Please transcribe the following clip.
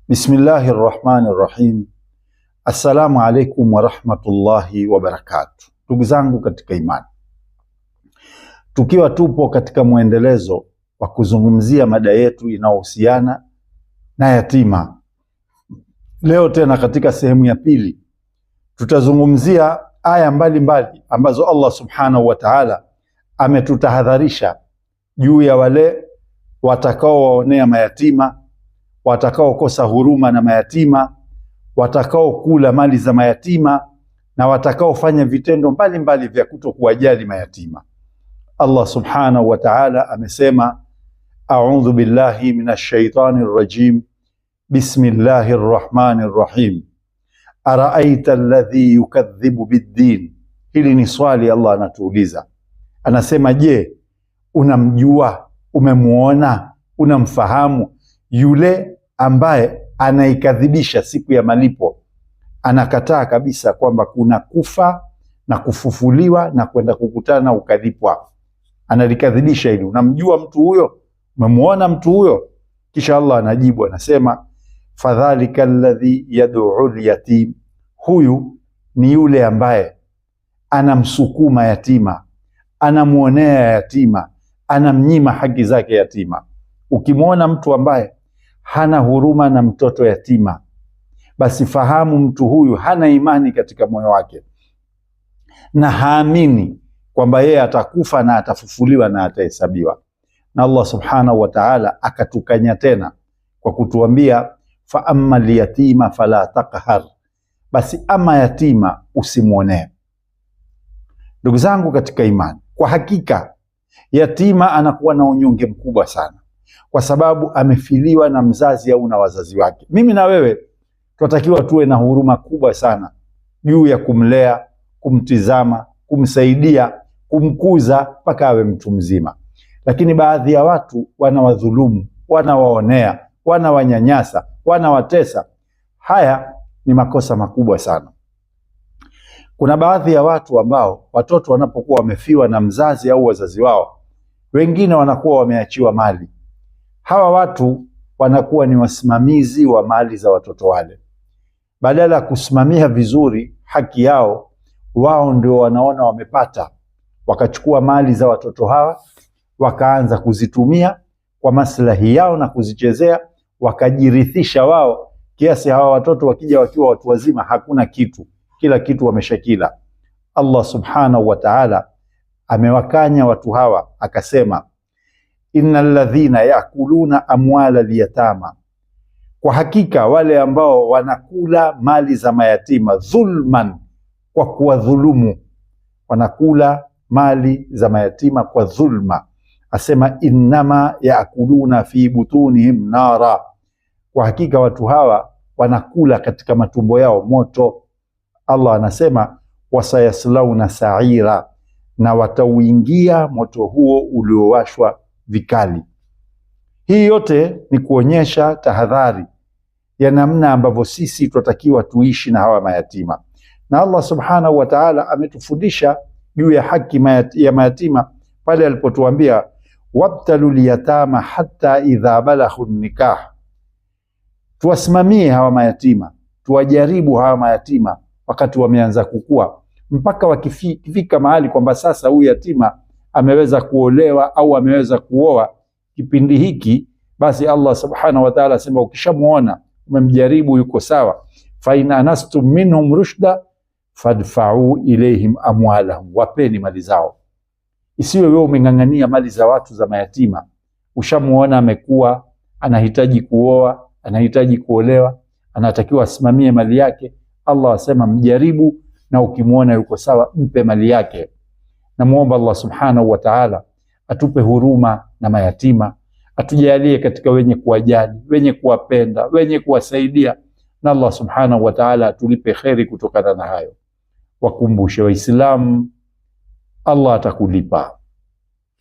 Bismillahir Rahmanir Rahim. Assalamu alaikum wa rahmatullahi wa barakatuh. Ndugu zangu katika imani, tukiwa tupo katika mwendelezo wa kuzungumzia mada yetu inayohusiana na yatima, leo tena katika sehemu ya pili tutazungumzia aya mbalimbali ambazo Allah subhanahu wa ta'ala ametutahadharisha juu ya wale watakaowaonea mayatima, watakaokosa huruma na mayatima, watakaokula mali za mayatima na watakaofanya vitendo mbalimbali vya kutokuwajali mayatima. Allah subhanahu wa ta'ala amesema, a'udhu billahi minash shaitanir rajim, bismillahir rahmanir rahim, araaita alladhi yukadhibu biddin. Hili ni swali Allah anatuuliza, anasema, je, unamjua, umemuona, unamfahamu yule ambaye anaikadhibisha siku ya malipo, anakataa kabisa kwamba kuna kufa na kufufuliwa na kwenda kukutana na ukalipwa, analikadhibisha hili. Unamjua mtu huyo? Umemuona mtu huyo? Kisha Allah anajibu anasema, fadhalika alladhi yad'u al-yatim, huyu ni yule ambaye anamsukuma yatima, anamuonea yatima, anamnyima haki zake yatima. Ukimwona mtu ambaye hana huruma na mtoto yatima, basi fahamu mtu huyu hana imani katika moyo wake na haamini kwamba yeye atakufa na atafufuliwa na atahesabiwa. Na Allah subhanahu wa ta'ala akatukanya tena kwa kutuambia, fa amma liyatima fala taqhar, basi ama yatima usimwonee. Ndugu zangu katika imani, kwa hakika yatima anakuwa na unyonge mkubwa sana, kwa sababu amefiliwa na mzazi au na wazazi wake. Mimi na wewe tunatakiwa tuwe na huruma kubwa sana juu ya kumlea, kumtizama, kumsaidia, kumkuza mpaka awe mtu mzima. Lakini baadhi ya watu wanawadhulumu, wanawaonea, wanawanyanyasa, wanawatesa. Haya ni makosa makubwa sana. Kuna baadhi ya watu ambao watoto wanapokuwa wamefiwa na mzazi au wazazi wao, wengine wanakuwa wameachiwa mali. Hawa watu wanakuwa ni wasimamizi wa mali za watoto wale. Badala ya kusimamia vizuri haki yao, wao ndio wanaona wamepata, wakachukua mali za watoto hawa, wakaanza kuzitumia kwa maslahi yao na kuzichezea, wakajirithisha wao, kiasi hawa watoto wakija wakiwa watu wazima hakuna kitu, kila kitu wameshakila. Allah subhanahu wa ta'ala amewakanya watu hawa akasema, innal ladhina yakuluna amwala liyatama, kwa hakika wale ambao wanakula mali za mayatima dhulman, kwa kuwadhulumu, wanakula mali za mayatima kwa dhulma. Asema innama yakuluna fi butunihim nara, kwa hakika watu hawa wanakula katika matumbo yao moto. Allah anasema wasayaslauna sa'ira, na watauingia moto huo uliowashwa vikali. Hii yote ni kuonyesha tahadhari ya namna ambavyo sisi tunatakiwa tuishi na hawa mayatima. Na Allah subhanahu wa ta'ala ametufundisha juu ya haki ya mayatima pale alipotuambia, wabtalul yatama hatta idha balaghu nikah, tuwasimamie hawa mayatima, tuwajaribu hawa mayatima wakati wameanza kukua, mpaka wakifika mahali kwamba sasa huyu yatima ameweza kuolewa au ameweza kuoa kipindi hiki, basi Allah subhanahu wa ta'ala asema, ukishamuona umemjaribu yuko sawa, fa in anastum minhum rushda fadfa'u ilayhim amwalahum, wapeni mali zao. Isiwe wewe umeng'ang'ania mali za watu za mayatima, ushamuona amekuwa anahitaji kuoa, anahitaji kuolewa, anatakiwa asimamie mali yake. Allah asema mjaribu, na ukimuona yuko sawa mpe mali yake. Namuomba Allah subhanahu wa ta'ala atupe huruma na mayatima, atujalie katika wenye kuwajali, wenye kuwapenda, wenye kuwasaidia, na Allah subhanahu wa ta'ala atulipe kheri kutokana na hayo. Wakumbushe Waislamu, Allah atakulipa.